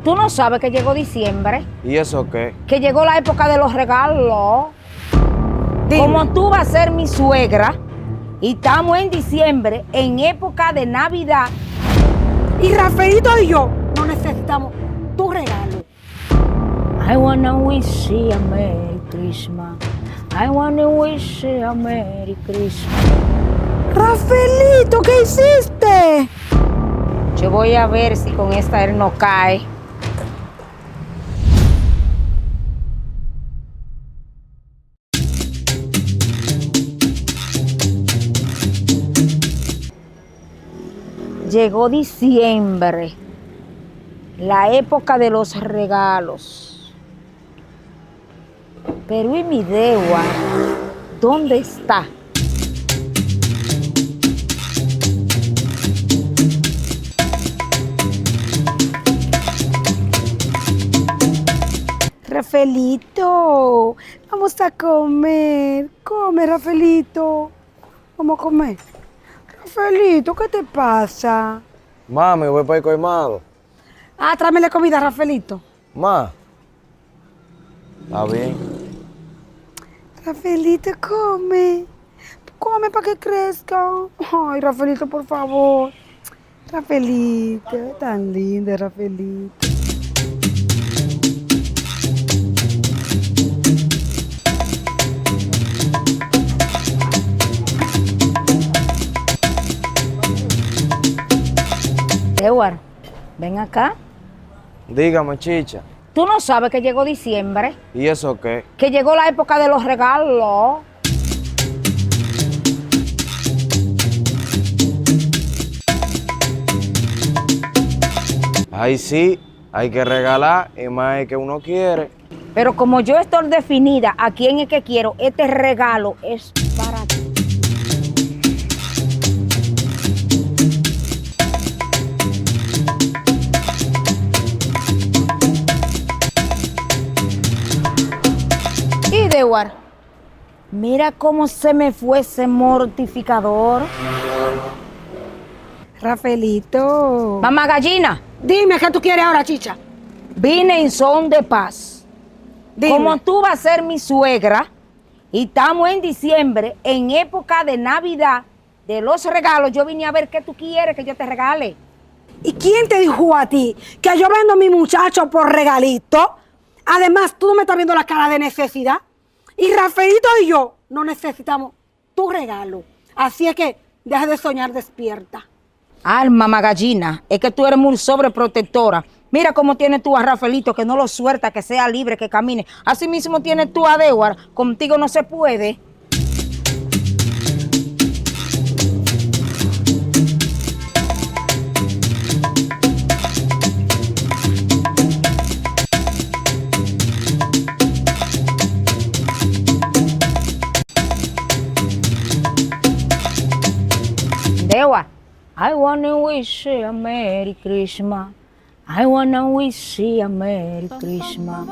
Tú no sabes que llegó diciembre, ¿Y eso qué? que llegó la época de los regalos. Como tú vas a ser mi suegra y estamos en diciembre, en época de Navidad. Y Rafaelito y yo no necesitamos tu regalo. I wanna wish you a Merry Christmas. I wanna wish you a Merry Christmas. Rafaelito, ¿qué hiciste? Yo voy a ver si con esta él no cae. Llegó diciembre, la época de los regalos. Pero ¿y mi Dewa? ¿Dónde está? Rafaelito, vamos a comer. Come, Rafaelito. Vamos a comer. Rafaelito, ¿qué te pasa? Mami, voy para el colmado. Ah, tráeme la comida, Rafaelito. Ma. Está bien. Rafaelito, come. Come para que crezca. Ay, Rafaelito, por favor. Rafaelito, tan lindo, Rafaelito. Edward, ven acá. Dígame, chicha. Tú no sabes que llegó diciembre, ¿Y eso qué? que llegó la época de los regalos. Ay, sí, hay que regalar y más el que uno quiere. Pero como yo estoy definida a quién es que quiero, este regalo es para ti. Y Dewar, mira cómo se me fue ese mortificador. Rafaelito. Mamá gallina, Dime, ¿qué tú quieres ahora, chicha? vine en son de paz. Dime. Como tú vas a ser mi suegra y estamos en diciembre, en época de Navidad, de los regalos, yo vine a ver qué tú quieres que yo te regale. ¿Y quién te dijo a ti que yo vendo a mi muchacho por regalito? Además, tú no me estás viendo la cara de necesidad. Y Rafaelito y yo no necesitamos tu regalo. Así es que deja de soñar despierta. Alma magallina, es que tú eres muy sobreprotectora. Mira cómo tienes tú a Rafaelito, que no lo suelta, que sea libre, que camine. Así mismo tienes tú a Dewar, contigo no se puede. Dewar, I wanna wish you a Merry Christmas. I wanna wish you a Merry Christmas.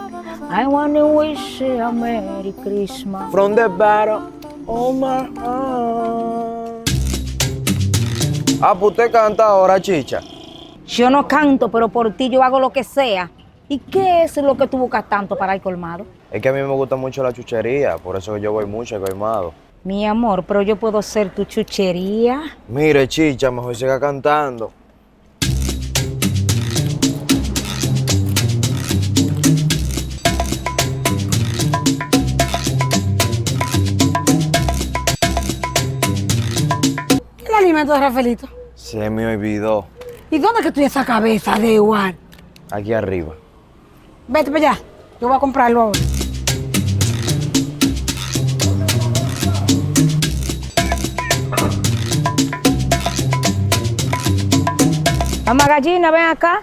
I wanna wish you a Merry Christmas. From the bottom of my heart. Ah, pues usted canta ahora, chicha. Yo no canto, pero por ti yo hago lo que sea. ¿Y qué es lo que tú buscas tanto para ir colmado? Es que a mí me gusta mucho la chuchería, por eso yo voy mucho al colmado. Mi amor, pero yo puedo ser tu chuchería. Mire, chicha, mejor siga cantando. ¿El alimento de Rafaelito? Se me olvidó. ¿Y dónde es que tú esa cabeza de igual? Aquí arriba. Vete para allá. Yo voy a comprarlo ahora. Mamá gallina, ven acá.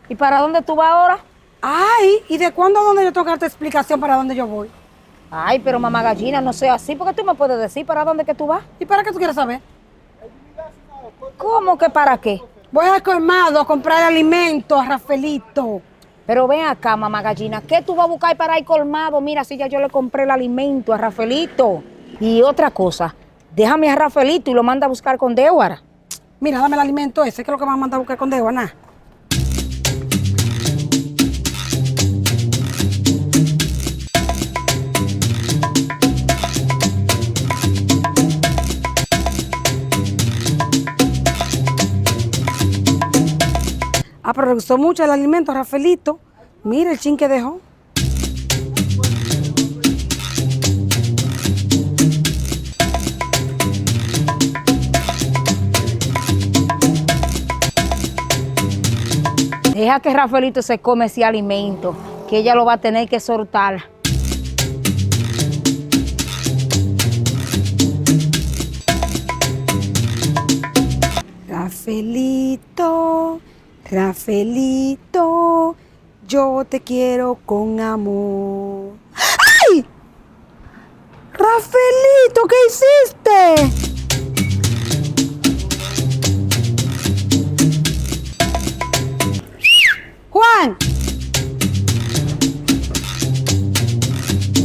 ¿Y para dónde tú vas ahora? Ay, ¿y de cuándo a dónde yo tengo que darte explicación para dónde yo voy? Ay, pero mamá gallina, no sea así, porque tú me puedes decir para dónde que tú vas. ¿Y para qué tú quieres saber? ¿Cómo que para qué? Voy al colmado a comprar alimentos a Rafaelito. Pero ven acá, mamá gallina, ¿qué tú vas a buscar para ir colmado? Mira, si ya yo le compré el alimento a Rafaelito. Y otra cosa, déjame a Rafaelito y lo manda a buscar con Dewar. Mira, dame el alimento ese, que es lo que me van a mandar a buscar con Debo, nada. Ah, pero le gustó mucho el alimento a Rafaelito. Mira el chin que dejó. Deja que Rafaelito se come ese alimento, que ella lo va a tener que soltar. Rafaelito, Rafaelito, yo te quiero con amor. ¡Ay! Rafaelito, ¿qué hiciste? Juan,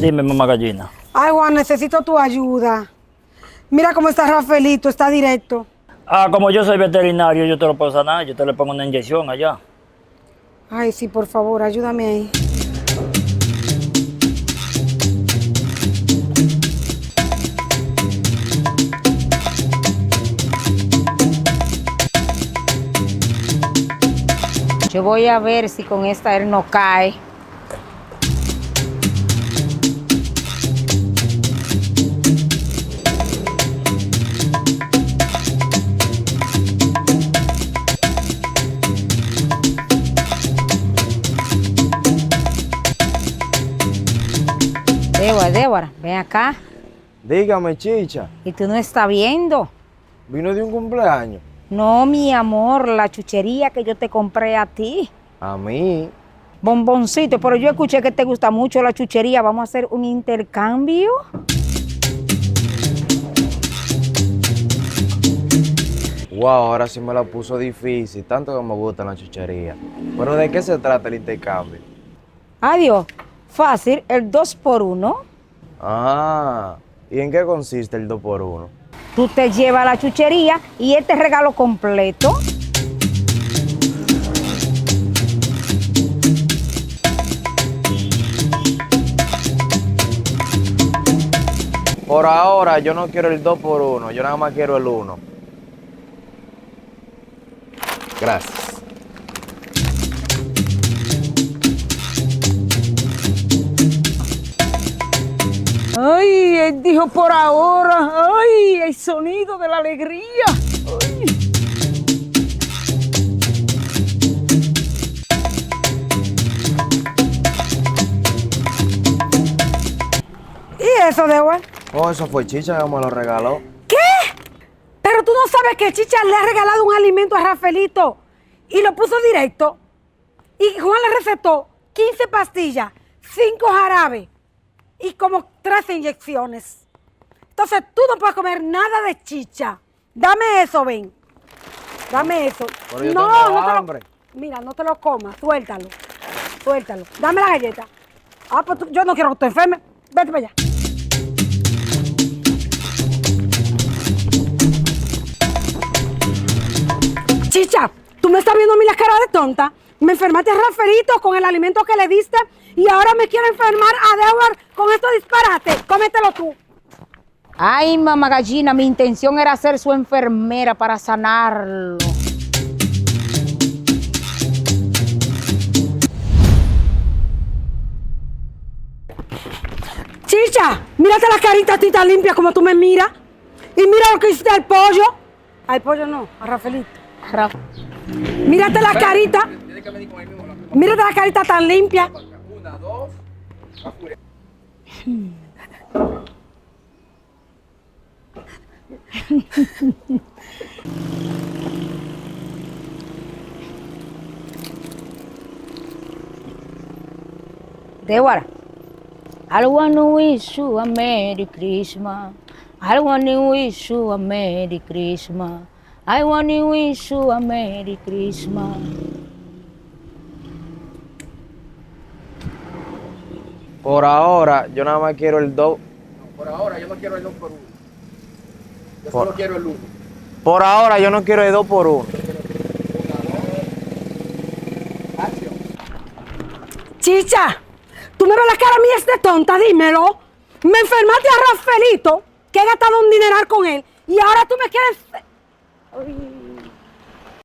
Dime, mamá gallina. ay Juan, necesito tu ayuda. Mira cómo está Rafaelito, está directo. Ah, como yo soy veterinario, yo te lo puedo sanar. Yo te le pongo una inyección allá. Ay, sí, por favor, ayúdame ahí. Yo voy a ver si con esta él no cae. Débora, ven acá. Dígame, chicha, ¿Y tú no estás viendo? vino de un cumpleaños. No, mi amor, la chuchería que yo te compré a ti. A mí. Bomboncito, pero yo escuché que te gusta mucho la chuchería. ¿Vamos a hacer un intercambio? Wow, ahora sí me la puso difícil, tanto que me gusta la chuchería. Pero ¿de qué se trata el intercambio? Adiós. Fácil, el 2x1. Ah, ¿y en qué consiste el 2x1? Tú te llevas la chuchería y este regalo completo. Por ahora yo no quiero el 2x1, yo nada más quiero el 1. Gracias. Ay, él dijo por ahora. Ay, el sonido de la alegría. Ay. ¿Y eso, Débora? Oh, eso fue Chicha que me lo regaló. ¿Qué? Pero tú no sabes que Chicha le ha regalado un alimento a Rafaelito y lo puso directo. Y Juan le recetó 15 pastillas, 5 jarabes y como 13 inyecciones. Entonces tú no puedes comer nada de Chicha. Dame eso, ven. Dame eso. Pero yo tengo hambre. Mira, no te lo comas, suéltalo. Suéltalo. Dame la galleta. Ah, pues yo no quiero que te enfermes. Vete para allá. Chicha, tú me estás viendo a mí la cara de tonta. Me enfermaste a Rafaelito con el alimento que le diste y ahora me quiero enfermar a Débora con estos disparates. Cómetelo tú. Ay, mamá gallina, mi intención era ser su enfermera para sanarlo. Chicha, mírate la carita a ti tan limpia como tú me miras. Y mira lo que hiciste al pollo. Al pollo no, a Rafaelito. Rafa. Mírate la carita. Mírate la carita tan limpia. Débora, I wanna wish you a Merry Christmas. I wanna wish you a Merry Christmas. I wanna wish you a Merry Christmas. Por ahora yo nada más quiero el 2. Por ahora yo no quiero el 2 por 1. Yo Por- solo quiero el 1. Por ahora yo no quiero el 2x1. Acción. Chicha, tú me ves la cara mía es de tonta, dímelo. Me enfermaste a Rafaelito, que he gastado un dineral con él. Y ahora tú me quieres... Ay.